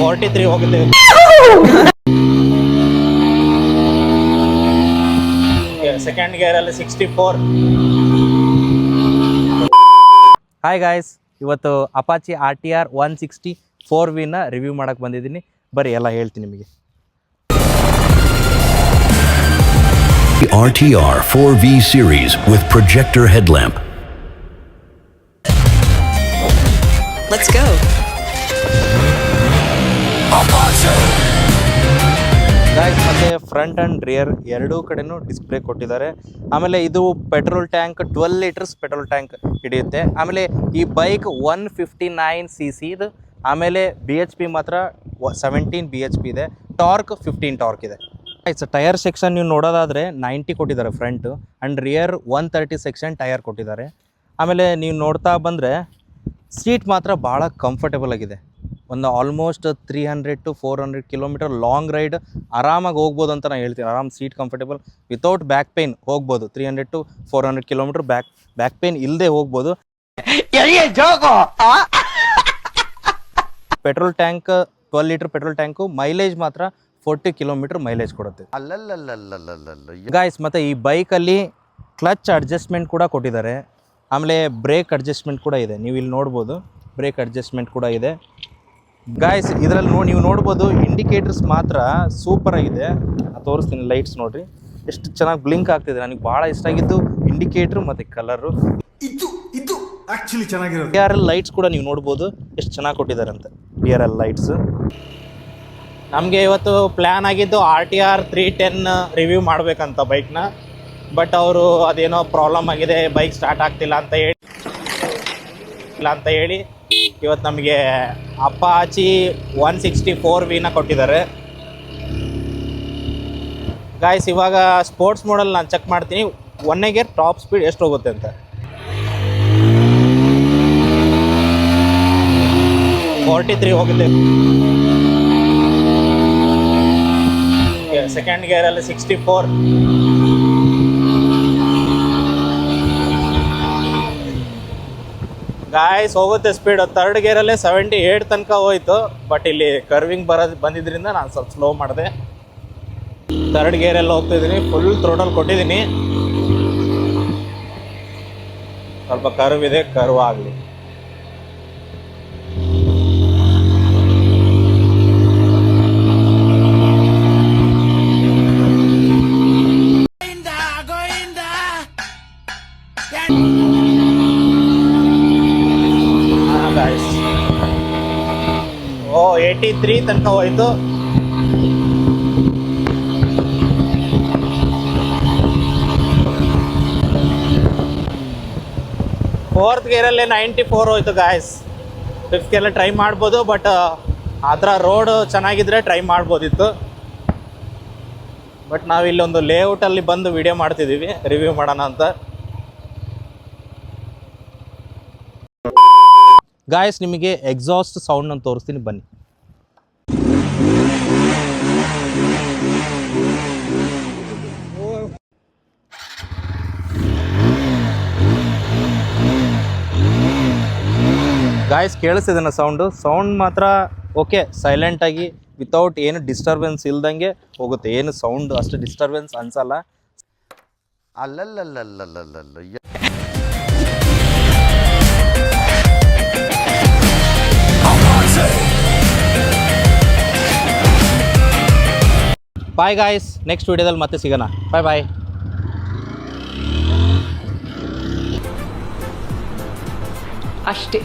43 ಹೋಗುತ್ತೆ. Second ಗೇರಲ್ಲಿ 64. Hi guys, ಇವತ್ತು Apache RTR 160 4V review ಮಾಡಕ್ಕೆ ಬಂದಿದ್ದೀನಿ. ಬರೀ ಎಲ್ಲ ಹೇಳ್ತೀನಿ ನಿಮಗೆ. The RTR 4V series with projector headlamp. Let's go. Guys, ಮತ್ತೆ ಫ್ರಂಟ್ ಆ್ಯಂಡ್ ರಿಯರ್ ಎರಡೂ ಕಡೆನೂ ಡಿಸ್ಪ್ಲೇ ಕೊಟ್ಟಿದ್ದಾರೆ. ಆಮೇಲೆ ಇದು petrol tank 12 litres petrol tank ಹಿಡಿಯುತ್ತೆ. ಆಮೇಲೆ ಈ ಬೈಕ್ 159 cc ಇದು. ಆಮೇಲೆ BHP ಮಾತ್ರ 17 BHP ಇದೆ. ಟಾರ್ಕ್ 15 ಟಾರ್ಕ್ ಇದೆ. ಟೈರ್ ಸೆಕ್ಷನ್ ನೀವು ನೋಡೋದಾದರೆ 90 ಕೊಟ್ಟಿದ್ದಾರೆ front, and rear 130 section tyre ಕೊಟ್ಟಿದ್ದಾರೆ. ಆಮೇಲೆ ನೀವು ನೋಡ್ತಾ ಬಂದರೆ ಸೀಟ್ ಮಾತ್ರ ಭಾಳ ಕಂಫರ್ಟೇಬಲ್ ಆಗಿದೆ. ಒಂದು almost 300 to 400 kilometre long ride ಆರಾಮಾಗಿ ಹೋಗ್ಬೋದು ಅಂತ ನಾನು ಹೇಳ್ತೀನಿ. ಆರಾಮ್ seat comfortable without back pain ಹೋಗ್ಬೋದು. 300 to 400 ಕಿಲೋಮೀಟರ್ ಬ್ಯಾಕ್ ಪೇನ್ ಇಲ್ಲದೆ ಹೋಗ್ಬೋದು. Petrol tank 12 litre petrol tank mileage ಮಾತ್ರ 40 ಕಿಲೋಮೀಟರ್ ಮೈಲೇಜ್ ಕೊಡುತ್ತೆ ಗಾಯ್ಸ್. ಮತ್ತು ಈ ಬೈಕಲ್ಲಿ ಕ್ಲಚ್ ಅಡ್ಜಸ್ಟ್ಮೆಂಟ್ ಕೂಡ ಕೊಟ್ಟಿದ್ದಾರೆ. ಆಮೇಲೆ ಬ್ರೇಕ್ ಅಡ್ಜಸ್ಟ್ಮೆಂಟ್ ಕೂಡ ಇದೆ. ನೀವು ಇಲ್ಲಿ ನೋಡ್ಬೋದು, ಬ್ರೇಕ್ ಅಡ್ಜಸ್ಟ್ಮೆಂಟ್ ಕೂಡ ಇದೆ ಗಾಯ್ಸ್. ಇದರಲ್ಲಿ ನೀವು ನೋಡ್ಬೋದು ಇಂಡಿಕೇಟರ್ಸ್ ಮಾತ್ರ ಸೂಪರ್ ಆಗಿದೆ. ತೋರಿಸ್ತೀನಿ, ಲೈಟ್ಸ್ ನೋಡ್ರಿ ಎಷ್ಟು ಚೆನ್ನಾಗಿ ಬ್ಲಿಂಕ್ ಆಗ್ತಿದೆ. ನನಗೆ ಭಾಳ ಇಷ್ಟ ಆಗಿದ್ದು ಇಂಡಿಕೇಟ್ರು ಮತ್ತು ಕಲರು. ಇದು ಆಕ್ಚುಲಿ ಚೆನ್ನಾಗಿರೋದು. DRL ಲೈಟ್ಸ್ ಕೂಡ ನೀವು ನೋಡ್ಬೋದು ಎಷ್ಟು ಚೆನ್ನಾಗಿ ಕೊಟ್ಟಿದ್ದಾರೆ ಅಂತ. DRL lights. ನಮಗೆ ಇವತ್ತು ಪ್ಲ್ಯಾನ್ ಆಗಿದ್ದು RTR 310 ರಿವ್ಯೂ ಮಾಡಬೇಕಂತ ಬೈಕ್ನ. ಬಟ್ ಅವರು ಅದೇನೋ ಪ್ರಾಬ್ಲಮ್ ಆಗಿದೆ, ಬೈಕ್ ಸ್ಟಾರ್ಟ್ ಆಗ್ತಿಲ್ಲ ಅಂತ ಹೇಳಿ ಇವತ್ತು ನಮಗೆ ಅಪಾಚಿ 160 4V ಕೊಟ್ಟಿದ್ದಾರೆ ಗಾಯ್ಸ್. ಇವಾಗ ಸ್ಪೋರ್ಟ್ಸ್ ಮೋಡಲ್ ನಾನು ಚೆಕ್ ಮಾಡ್ತೀನಿ 1 ಗೇರ್ ಟಾಪ್ ಸ್ಪೀಡ್ ಎಷ್ಟು ಹೋಗುತ್ತೆ ಅಂತ. 43 ಹೋಗುತ್ತೆ. ಸೆಕೆಂಡ್ ಗೇರಲ್ಲಿ 64. ಗಾಯ್ಸ್ ಹೋಗುತ್ತೆ ಸ್ಪೀಡ್. ಥರ್ಡ್ ಗೇರಲ್ಲೇ 78 ತನಕ ಹೋಯ್ತು. ಬಟ್ ಇಲ್ಲಿ ಕರ್ವಿಂಗ್ ಬಂದಿದ್ದರಿಂದ ನಾನು ಸ್ವಲ್ಪ ಸ್ಲೋ ಮಾಡಿದೆ. ಥರ್ಡ್ ಗೇರೆಲ್ಲ ಹೋಗ್ತಿದ್ದೀನಿ, ಫುಲ್ ಥ್ರೋಟಲ್ ಕೊಟ್ಟಿದ್ದೀನಿ. ಸ್ವಲ್ಪ ಕರ್ವ್ ಇದೆ, ಕರ್ವ್ ಆಗಲಿ. ಓ 83 ತನಕ ಹೋಯ್ತು. ಫೋರ್ತ್ ಗೇರಲ್ಲೇ 94 ಹೋಯ್ತು ಗಾಯ್ಸ್. ಫಿಫ್ತ್ ಗೇರಲ್ಲಿ ಟ್ರೈ ಮಾಡ್ಬೋದು, ಬಟ್ ಆ ಥರ ರೋಡ್ ಚೆನ್ನಾಗಿದ್ರೆ ಟ್ರೈ ಮಾಡ್ಬೋದಿತ್ತು. ಬಟ್ ನಾವಿಲ್ಲೊಂದು ಲೇಔಟಲ್ಲಿ ಬಂದು ವಿಡಿಯೋ ಮಾಡ್ತಿದ್ದೀವಿ, ರಿವ್ಯೂ ಮಾಡೋಣ ಅಂತ. ಗಾಯ್ಸ್, ನಿಮಗೆ ಎಕ್ಸಾಸ್ಟ್ ಸೌಂಡ್ ಅಂತ ತೋರಿಸ್ತೀನಿ ಬನ್ನಿ. ಗಾಯ್ಸ್, ಕೇಳಿಸ್ತಿದ್ದೇನೆ ಸೌಂಡ್ ಮಾತ್ರ ಓಕೆ, ಸೈಲೆಂಟಾಗಿ ವಿತೌಟ್ ಏನು ಡಿಸ್ಟರ್ಬೆನ್ಸ್ ಇಲ್ದಂಗೆ ಹೋಗುತ್ತೆ. ಏನು ಸೌಂಡ್ ಅಷ್ಟು ಡಿಸ್ಟರ್ಬೆನ್ಸ್ ಅನ್ಸಲ್ಲ. ಬಾಯ್ ಗಾಯ್ಸ್, ನೆಕ್ಸ್ಟ್ ವಿಡಿಯೋದಲ್ಲಿ ಮತ್ತೆ ಸಿಗೋಣ. ಬಾಯ್. ಅಷ್ಟೇ.